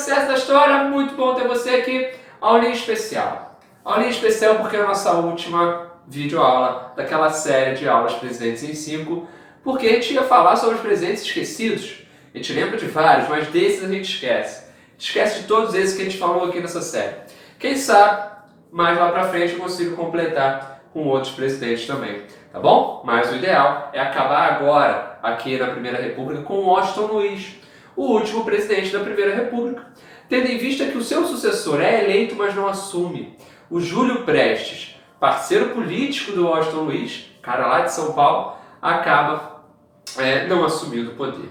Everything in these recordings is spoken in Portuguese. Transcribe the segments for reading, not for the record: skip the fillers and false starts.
sucesso da história, muito bom ter você aqui. Aulinha especial. Aulinha especial porque é a nossa última videoaula daquela série de aulas Presidentes em 5, porque a gente ia falar sobre os presidentes esquecidos. A gente lembra de vários, mas desses a gente esquece. A gente esquece de todos esses que a gente falou aqui nessa série. Quem sabe, mais lá pra frente eu consigo completar com outros presidentes também, tá bom? Mas o ideal é acabar agora, aqui na Primeira República, com Washington Luiz, o último presidente da Primeira República, tendo em vista que o seu sucessor é eleito, mas não assume. O Júlio Prestes, parceiro político do Washington Luiz, cara lá de São Paulo, acaba não assumindo o poder.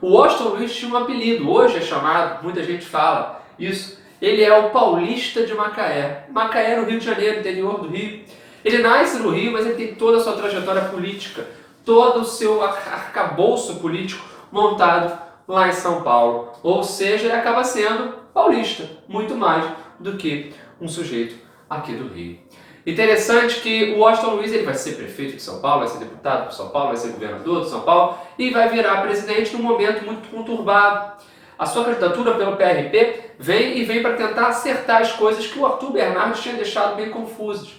O Washington Luiz tinha um apelido, hoje é chamado, muita gente fala isso, ele é o Paulista de Macaé. Macaé, no Rio de Janeiro, interior do Rio. Ele nasce no Rio, mas ele tem toda a sua trajetória política, todo o seu arcabouço político montado lá em São Paulo. Ou seja, ele acaba sendo paulista, muito mais do que um sujeito aqui do Rio. Interessante que o Washington Luiz ele vai ser prefeito de São Paulo, vai ser deputado de São Paulo, vai ser governador de São Paulo e vai virar presidente num momento muito conturbado. A sua candidatura pelo PRP vem para tentar acertar as coisas que o Arthur Bernardes tinha deixado bem confusas.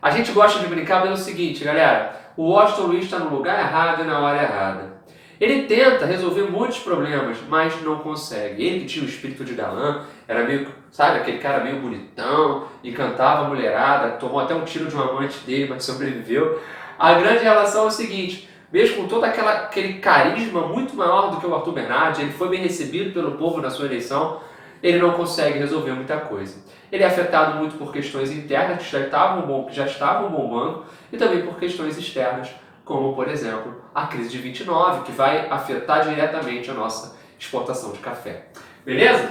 A gente gosta de brincar pelo seguinte, galera, o Washington Luiz está no lugar errado e na hora errada. Ele tenta resolver muitos problemas, mas não consegue. Ele que tinha o espírito de galã, era meio, sabe, aquele cara meio bonitão, e cantava mulherada, tomou até um tiro de um amante dele, mas sobreviveu. A grande relação é o seguinte, mesmo com todo aquele carisma muito maior do que o Arthur Bernardes, ele foi bem recebido pelo povo na sua eleição, ele não consegue resolver muita coisa. Ele é afetado muito por questões internas que já estavam bombando, e também por questões externas, como, por exemplo, a crise de 29, que vai afetar diretamente a nossa exportação de café. Beleza?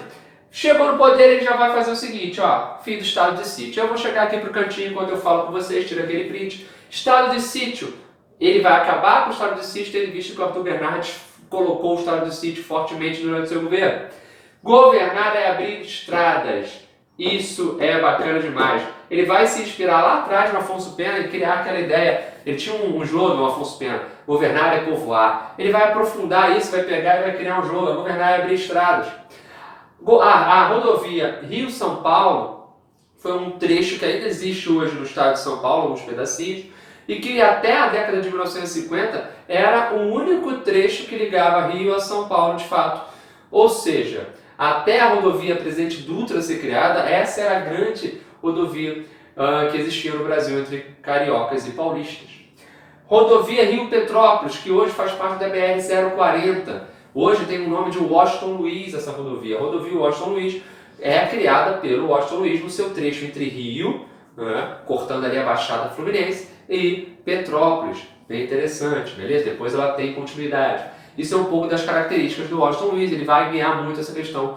Chegou no poder, ele já vai fazer o seguinte, ó, fim do estado de sítio. Eu vou chegar aqui pro cantinho enquanto eu falo com vocês, tira aquele print. Estado de sítio. Ele vai acabar com o estado de sítio, tendo visto que o Arthur Bernardes colocou o estado de sítio fortemente durante o seu governo. Governar é abrir estradas. Isso é bacana demais. Ele vai se inspirar lá atrás no Afonso Pena e criar aquela ideia. Ele tinha um slogan, o Afonso Pena, governar é povoar. Ele vai aprofundar isso, vai pegar e vai criar um slogan, governar é abrir estradas. A rodovia Rio-São Paulo foi um trecho que ainda existe hoje no estado de São Paulo, alguns pedacinhos, e que até a década de 1950 era o único trecho que ligava Rio a São Paulo de fato. Ou seja, até a rodovia Presidente Dutra ser criada, essa era a grande rodovia que existia no Brasil entre cariocas e paulistas. Rodovia Rio-Petrópolis, que hoje faz parte da BR-040. Hoje tem o nome de Washington Luiz essa rodovia. A rodovia Washington Luiz é criada pelo Washington Luiz no seu trecho entre Rio, né, cortando ali a Baixada Fluminense, e Petrópolis. Bem interessante, beleza? Depois ela tem continuidade. Isso é um pouco das características do Washington Luiz, ele vai guiar muito essa questão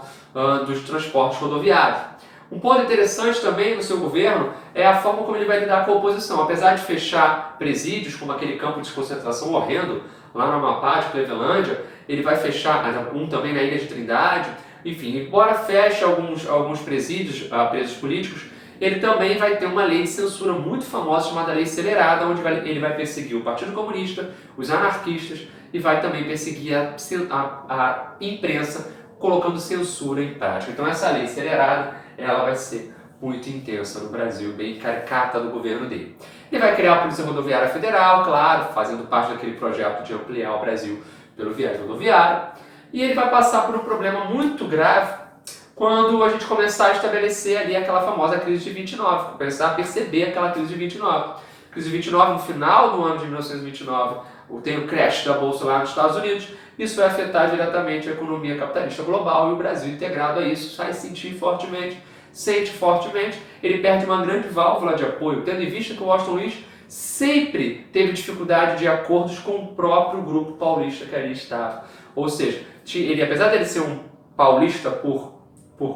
dos transportes rodoviários. Um ponto interessante também no seu governo é a forma como ele vai lidar com a oposição. Apesar de fechar presídios, como aquele campo de concentração horrendo, lá no Amapá, de Clevelândia, ele vai fechar um também na Ilha de Trindade, enfim, embora feche alguns presídios, presos políticos, ele também vai ter uma lei de censura muito famosa chamada Lei Celerada, onde ele vai perseguir o Partido Comunista, os anarquistas e vai também perseguir a imprensa, colocando censura em prática. Então essa lei acelerada, ela vai ser muito intensa no Brasil, bem caricata do governo dele. Ele vai criar a Polícia Rodoviária Federal, claro, fazendo parte daquele projeto de ampliar o Brasil pelo viés rodoviário. E ele vai passar por um problema muito grave quando a gente começar a estabelecer ali aquela famosa crise de 29, começar a perceber aquela crise de 29. Crise de 29, no final do ano de 1929, tem o crash da Bolsa lá nos Estados Unidos, isso vai afetar diretamente a economia capitalista global e o Brasil integrado a isso vai sentir fortemente, sente fortemente, ele perde uma grande válvula de apoio, tendo em vista que o Washington Luiz sempre teve dificuldade de acordos com o próprio grupo paulista que ali estava. Ou seja, ele, apesar de ele ser um paulista por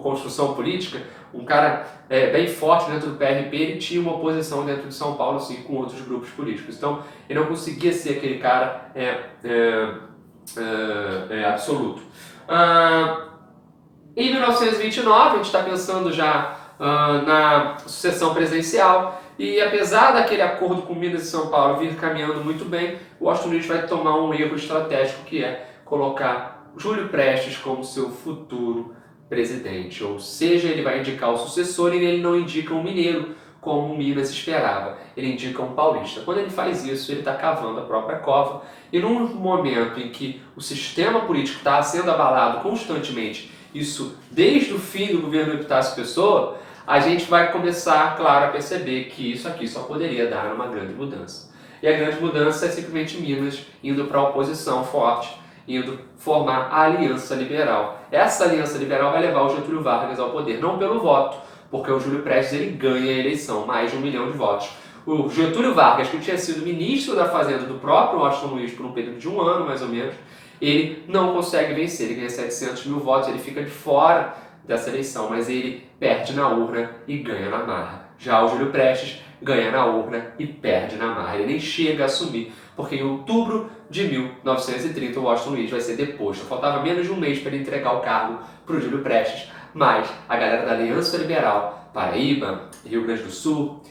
construção política, um cara bem forte dentro do PRP, ele tinha uma oposição dentro de São Paulo, sim, com outros grupos políticos. Então, ele não conseguia ser aquele cara absoluto. Em 1929, a gente está pensando já na sucessão presidencial, e apesar daquele acordo com Minas e São Paulo vir caminhando muito bem, o Washington Luiz vai tomar um erro estratégico, que é colocar Júlio Prestes como seu futuro presidente, ou seja, ele vai indicar o sucessor e ele não indica um mineiro, como o Minas esperava, ele indica um paulista. Quando ele faz isso, ele está cavando a própria cova, e num momento em que o sistema político está sendo abalado constantemente, isso desde o fim do governo do Epitácio Pessoa, a gente vai começar, claro, a perceber que isso aqui só poderia dar uma grande mudança. E a grande mudança é simplesmente Minas indo para a oposição forte, indo formar a Aliança Liberal. Essa Aliança Liberal vai levar o Getúlio Vargas ao poder, não pelo voto, porque o Júlio Prestes ele ganha a eleição, mais de 1 milhão de votos. O Getúlio Vargas, que tinha sido ministro da Fazenda do próprio Washington Luiz por um período de 1 ano, mais ou menos, ele não consegue vencer, ele ganha 700 mil votos, ele fica de fora dessa eleição, mas ele perde na urna e ganha na marra. Já o Júlio Prestes ganha na urna e perde na marra. Ele nem chega a assumir, porque em outubro de 1930 o Washington Luiz vai ser deposto. Faltava menos de um mês para ele entregar o cargo para o Júlio Prestes, mas a galera da Aliança Liberal, Paraíba, Rio Grande do Sul,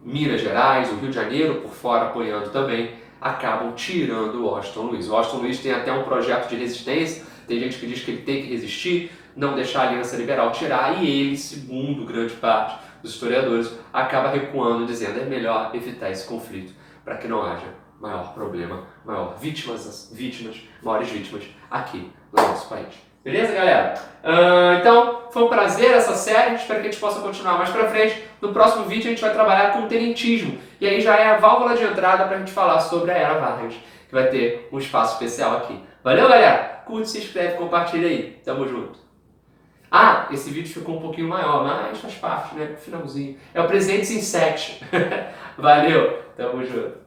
Minas Gerais, o Rio de Janeiro por fora apoiando também, acabam tirando o Washington Luiz. O Washington Luiz tem até um projeto de resistência, tem gente que diz que ele tem que resistir, não deixar a Aliança Liberal tirar, e ele, segundo grande parte dos historiadores, acaba recuando, dizendo é melhor evitar esse conflito para que não haja maior problema, maiores vítimas aqui no nosso país. Beleza, galera? Então, foi um prazer essa série, espero que a gente possa continuar mais pra frente. No próximo vídeo a gente vai trabalhar com o tenentismo, e aí já é a válvula de entrada pra gente falar sobre a Era Vargas, que vai ter um espaço especial aqui. Valeu, galera? Curte, se inscreve, compartilha aí. Tamo junto. Ah, esse vídeo ficou um pouquinho maior, mas faz parte, né? Finalzinho. É o Presentes em 7. Valeu, tamo junto.